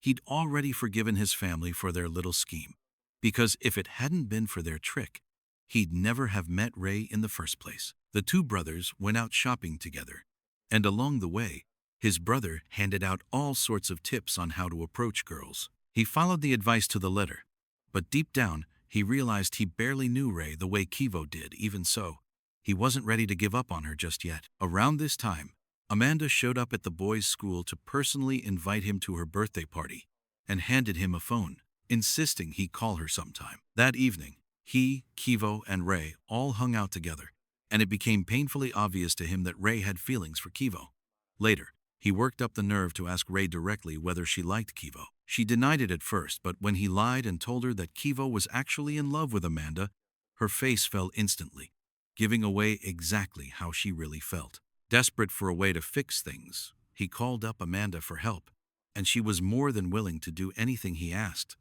He'd already forgiven his family for their little scheme, because if it hadn't been for their trick, he'd never have met Ray in the first place. The two brothers went out shopping together, and along the way, his brother handed out all sorts of tips on how to approach girls. He followed the advice to the letter, but deep down, he realized he barely knew Ray the way Kivo did. Even so, he wasn't ready to give up on her just yet. Around this time, Amanda showed up at the boys' school to personally invite him to her birthday party and handed him a phone, insisting he call her sometime. That evening, he, Kivo, and Ray all hung out together, and it became painfully obvious to him that Ray had feelings for Kivo. Later, he worked up the nerve to ask Ray directly whether she liked Kivo. She denied it at first, but when he lied and told her that Kivo was actually in love with Amanda, her face fell instantly, giving away exactly how she really felt. Desperate for a way to fix things, he called up Amanda for help, and she was more than willing to do anything he asked,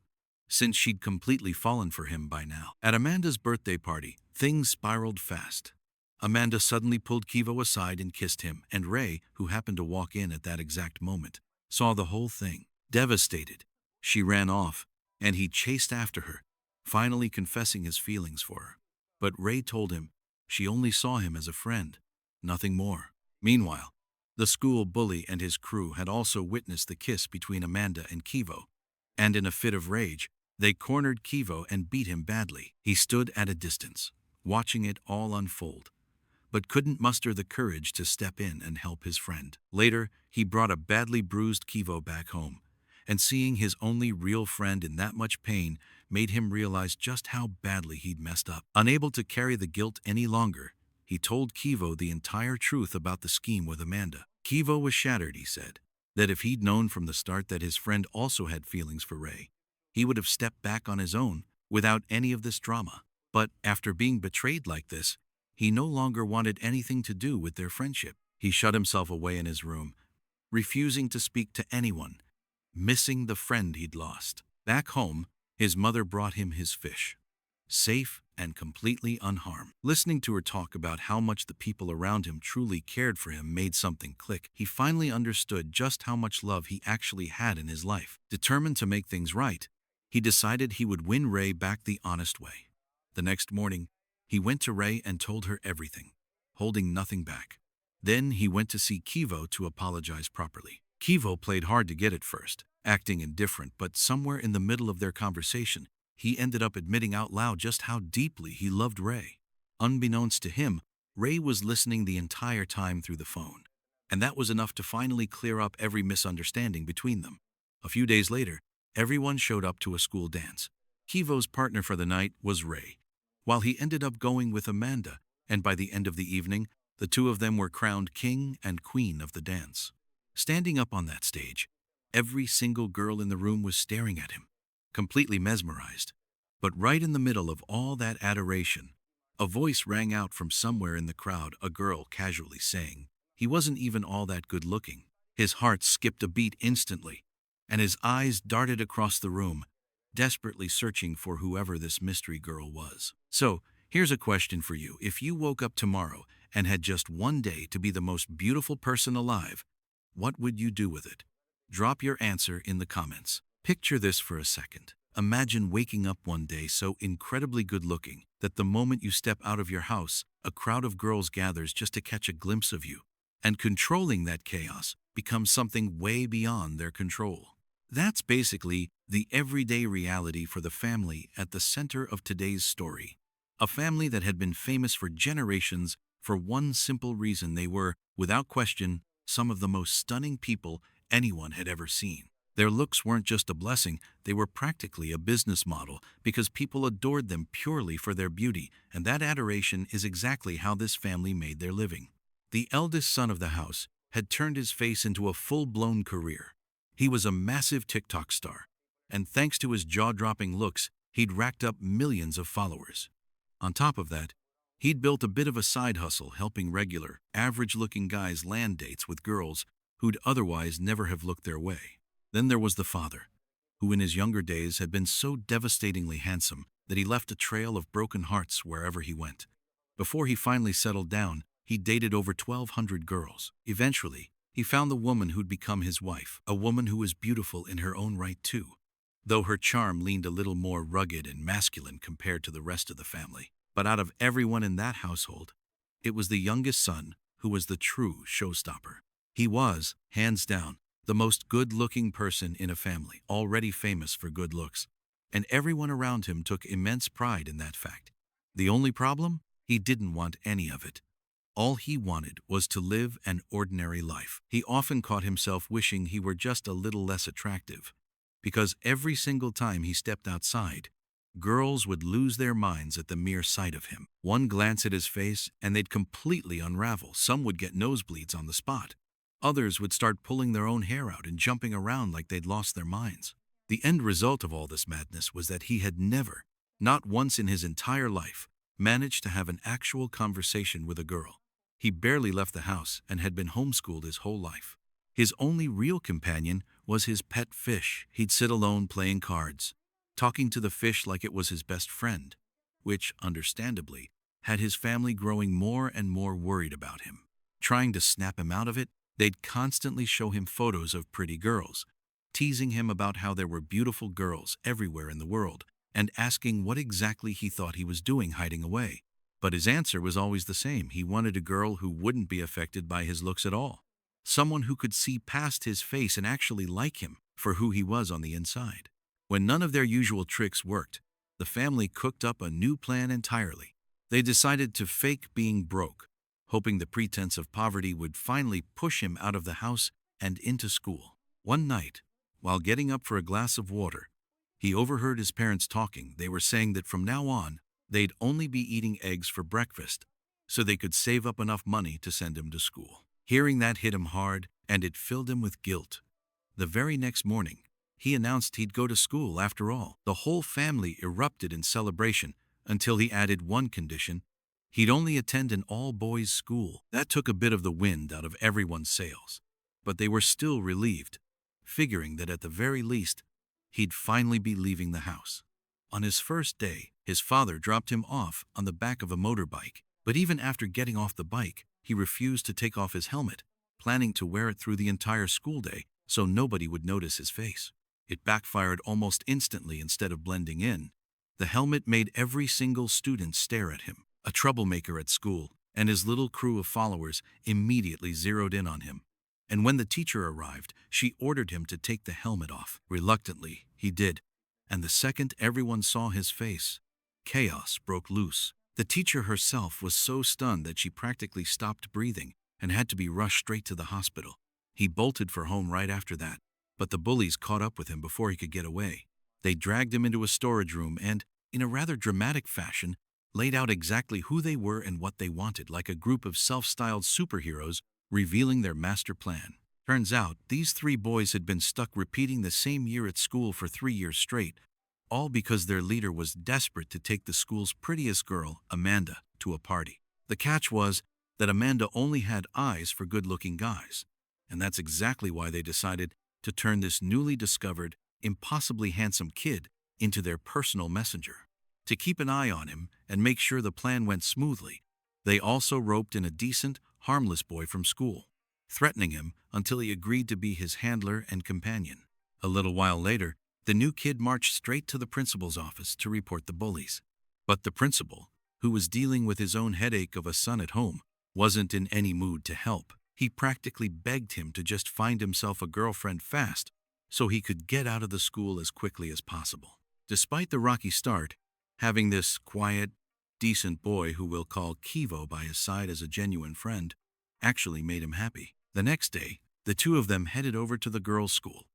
since she'd completely fallen for him by now. At Amanda's birthday party, things spiraled fast. Amanda suddenly pulled Kivo aside and kissed him, and Ray, who happened to walk in at that exact moment, saw the whole thing. Devastated, she ran off, and he chased after her, finally confessing his feelings for her. But Ray told him she only saw him as a friend, nothing more. Meanwhile, the school bully and his crew had also witnessed the kiss between Amanda and Kivo, and in a fit of rage, they cornered Kivo and beat him badly. He stood at a distance, watching it all unfold, but couldn't muster the courage to step in and help his friend. Later, he brought a badly bruised Kivo back home, and seeing his only real friend in that much pain made him realize just how badly he'd messed up. Unable to carry the guilt any longer, he told Kivo the entire truth about the scheme with Amanda. Kivo was shattered, he said, that if he'd known from the start that his friend also had feelings for Ray, he would have stepped back on his own without any of this drama. But after being betrayed like this, he no longer wanted anything to do with their friendship. He shut himself away in his room, refusing to speak to anyone, missing the friend he'd lost. Back home, his mother brought him his fish, safe and completely unharmed. Listening to her talk about how much the people around him truly cared for him made something click. He finally understood just how much love he actually had in his life. Determined to make things right, he decided he would win Ray back the honest way. The next morning, he went to Ray and told her everything, holding nothing back. Then he went to see Kivo to apologize properly. Kivo played hard to get at first, acting indifferent, but somewhere in the middle of their conversation, he ended up admitting out loud just how deeply he loved Ray. Unbeknownst to him, Ray was listening the entire time through the phone, and that was enough to finally clear up every misunderstanding between them. A few days later, everyone showed up to a school dance. Kivo's partner for the night was Ray, while he ended up going with Amanda, and by the end of the evening, the two of them were crowned king and queen of the dance. Standing up on that stage, every single girl in the room was staring at him, completely mesmerized. But right in the middle of all that adoration, a voice rang out from somewhere in the crowd, a girl casually saying he wasn't even all that good looking. His heart skipped a beat instantly, and his eyes darted across the room, desperately searching for whoever this mystery girl was. So, here's a question for you. If you woke up tomorrow and had just one day to be the most beautiful person alive, what would you do with it? Drop your answer in the comments. Picture this for a second. Imagine waking up one day so incredibly good-looking that the moment you step out of your house, a crowd of girls gathers just to catch a glimpse of you, and controlling that chaos becomes something way beyond their control. That's basically the everyday reality for the family at the center of today's story. A family that had been famous for generations for one simple reason: they were, without question, some of the most stunning people anyone had ever seen. Their looks weren't just a blessing, they were practically a business model because people adored them purely for their beauty, and that adoration is exactly how this family made their living. The eldest son of the house had turned his face into a full-blown career. He was a massive TikTok star, and thanks to his jaw-dropping looks, he'd racked up millions of followers. On top of that, he'd built a bit of a side hustle helping regular, average-looking guys land dates with girls who'd otherwise never have looked their way. Then there was the father, who in his younger days had been so devastatingly handsome that he left a trail of broken hearts wherever he went. Before he finally settled down, he dated over 1,200 girls. Eventually, He found the woman who'd become his wife, a woman who was beautiful in her own right too, though her charm leaned a little more rugged and masculine compared to the rest of the family. But out of everyone in that household, it was the youngest son who was the true showstopper. He was, hands down, the most good-looking person in a family, already famous for good looks, and everyone around him took immense pride in that fact. The only problem? He didn't want any of it. All he wanted was to live an ordinary life. He often caught himself wishing he were just a little less attractive, because every single time he stepped outside, girls would lose their minds at the mere sight of him. One glance at his face and they'd completely unravel. Some would get nosebleeds on the spot. Others would start pulling their own hair out and jumping around like they'd lost their minds. The end result of all this madness was that he had never, not once in his entire life, managed to have an actual conversation with a girl. He barely left the house and had been homeschooled his whole life. His only real companion was his pet fish. He'd sit alone playing cards, talking to the fish like it was his best friend, which, understandably, had his family growing more and more worried about him. Trying to snap him out of it, they'd constantly show him photos of pretty girls, teasing him about how there were beautiful girls everywhere in the world, and asking what exactly he thought he was doing hiding away. But his answer was always the same. He wanted a girl who wouldn't be affected by his looks at all. Someone who could see past his face and actually like him for who he was on the inside. When none of their usual tricks worked, the family cooked up a new plan entirely. They decided to fake being broke, hoping the pretense of poverty would finally push him out of the house and into school. One night, while getting up for a glass of water, he overheard his parents talking. They were saying that from now on, they'd only be eating eggs for breakfast, so they could save up enough money to send him to school. Hearing that hit him hard, and it filled him with guilt. The very next morning, he announced he'd go to school after all. The whole family erupted in celebration until he added one condition: he'd only attend an all-boys school. That took a bit of the wind out of everyone's sails, but they were still relieved, figuring that at the very least, he'd finally be leaving the house. On his first day, his father dropped him off on the back of a motorbike, but even after getting off the bike, he refused to take off his helmet, planning to wear it through the entire school day so nobody would notice his face. It backfired almost instantly. Instead of blending in, the helmet made every single student stare at him. A troublemaker at school, and his little crew of followers immediately zeroed in on him. And when the teacher arrived, she ordered him to take the helmet off. Reluctantly, he did. And the second everyone saw his face, chaos broke loose. The teacher herself was so stunned that she practically stopped breathing and had to be rushed straight to the hospital. He bolted for home right after that, but the bullies caught up with him before he could get away. They dragged him into a storage room and, in a rather dramatic fashion, laid out exactly who they were and what they wanted, like a group of self-styled superheroes revealing their master plan. Turns out, these three boys had been stuck repeating the same year at school for 3 years straight, all because their leader was desperate to take the school's prettiest girl, Amanda, to a party. The catch was that Amanda only had eyes for good-looking guys, and that's exactly why they decided to turn this newly discovered, impossibly handsome kid into their personal messenger. To keep an eye on him and make sure the plan went smoothly, they also roped in a decent, harmless boy from school, threatening him until he agreed to be his handler and companion. A little while later, the new kid marched straight to the principal's office to report the bullies. But the principal, who was dealing with his own headache of a son at home, wasn't in any mood to help. He practically begged him to just find himself a girlfriend fast so he could get out of the school as quickly as possible. Despite the rocky start, having this quiet, decent boy who we'll call Kivo by his side as a genuine friend actually made him happy. The next day, the two of them headed over to the girls' school,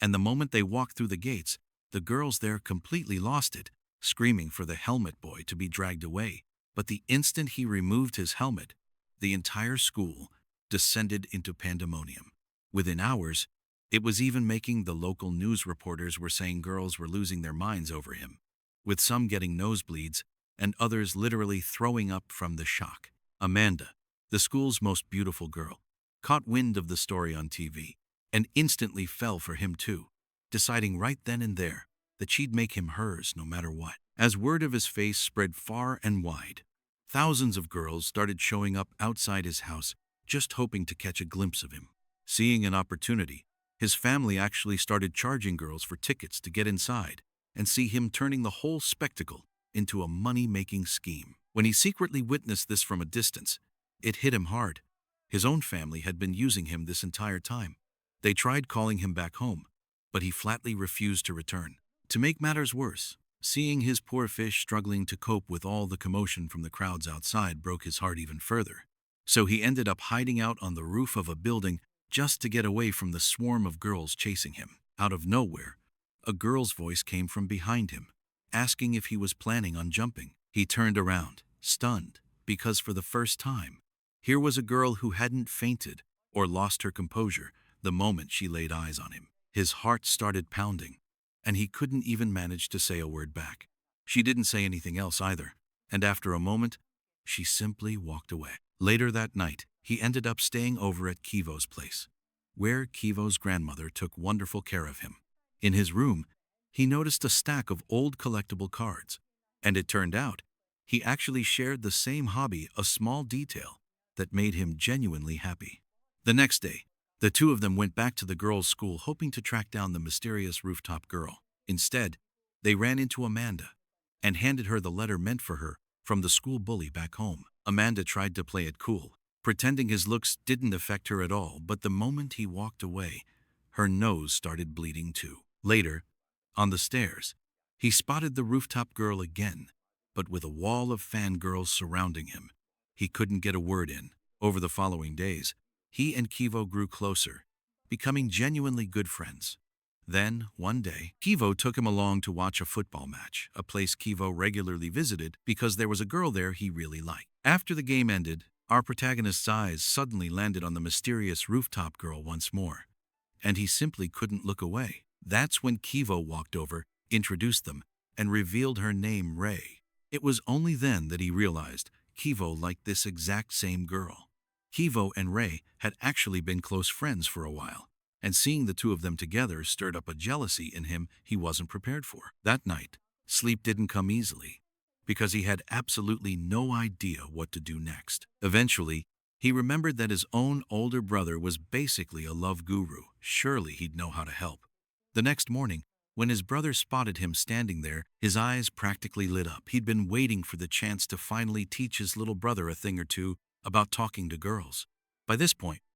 and the moment they walked through the gates, the girls there completely lost it, screaming for the helmet boy to be dragged away. But the instant he removed his helmet, the entire school descended into pandemonium. Within hours, it was even making the local news reporters were saying girls were losing their minds over him, with some getting nosebleeds and others literally throwing up from the shock. Amanda, the school's most beautiful girl, caught wind of the story on TV and instantly fell for him too, deciding right then and there that she'd make him hers no matter what. As word of his face spread far and wide, thousands of girls started showing up outside his house just hoping to catch a glimpse of him. Seeing an opportunity, his family actually started charging girls for tickets to get inside and see him turning the whole spectacle into a money-making scheme. When he secretly witnessed this from a distance, it hit him hard. His own family had been using him this entire time. They tried calling him back home, but he flatly refused to return. To make matters worse, seeing his poor fish struggling to cope with all the commotion from the crowds outside broke his heart even further. So he ended up hiding out on the roof of a building just to get away from the swarm of girls chasing him. Out of nowhere, a girl's voice came from behind him, asking if he was planning on jumping. He turned around, stunned, because for the first time, here was a girl who hadn't fainted or lost her composure the moment she laid eyes on him. His heart started pounding, and he couldn't even manage to say a word back. She didn't say anything else either, and after a moment, she simply walked away. Later that night, he ended up staying over at Kivo's place, where Kivo's grandmother took wonderful care of him. In his room, he noticed a stack of old collectible cards, and it turned out he actually shared the same hobby, a small detail that made him genuinely happy. The next day, the two of them went back to the girls' school hoping to track down the mysterious rooftop girl. Instead, they ran into Amanda and handed her the letter meant for her from the school bully back home. Amanda tried to play it cool, pretending his looks didn't affect her at all, but the moment he walked away, her nose started bleeding too. Later, on the stairs, he spotted the rooftop girl again, but with a wall of fangirls surrounding him. He couldn't get a word in. Over the following days, he and Kivo grew closer, becoming genuinely good friends. Then, one day, Kivo took him along to watch a football match, a place Kivo regularly visited because there was a girl there he really liked. After the game ended, our protagonist's eyes suddenly landed on the mysterious rooftop girl once more, and he simply couldn't look away. That's when Kivo walked over, introduced them, and revealed her name, Ray. It was only then that he realized Kivo liked this exact same girl. Kivo and Ray had actually been close friends for a while, and seeing the two of them together stirred up a jealousy in him he wasn't prepared for. That night, sleep didn't come easily, because he had absolutely no idea what to do next. Eventually, he remembered that his own older brother was basically a love guru. Surely he'd know how to help. The next morning, when his brother spotted him standing there, his eyes practically lit up. He'd been waiting for the chance to finally teach his little brother a thing or two about talking to girls. By this point,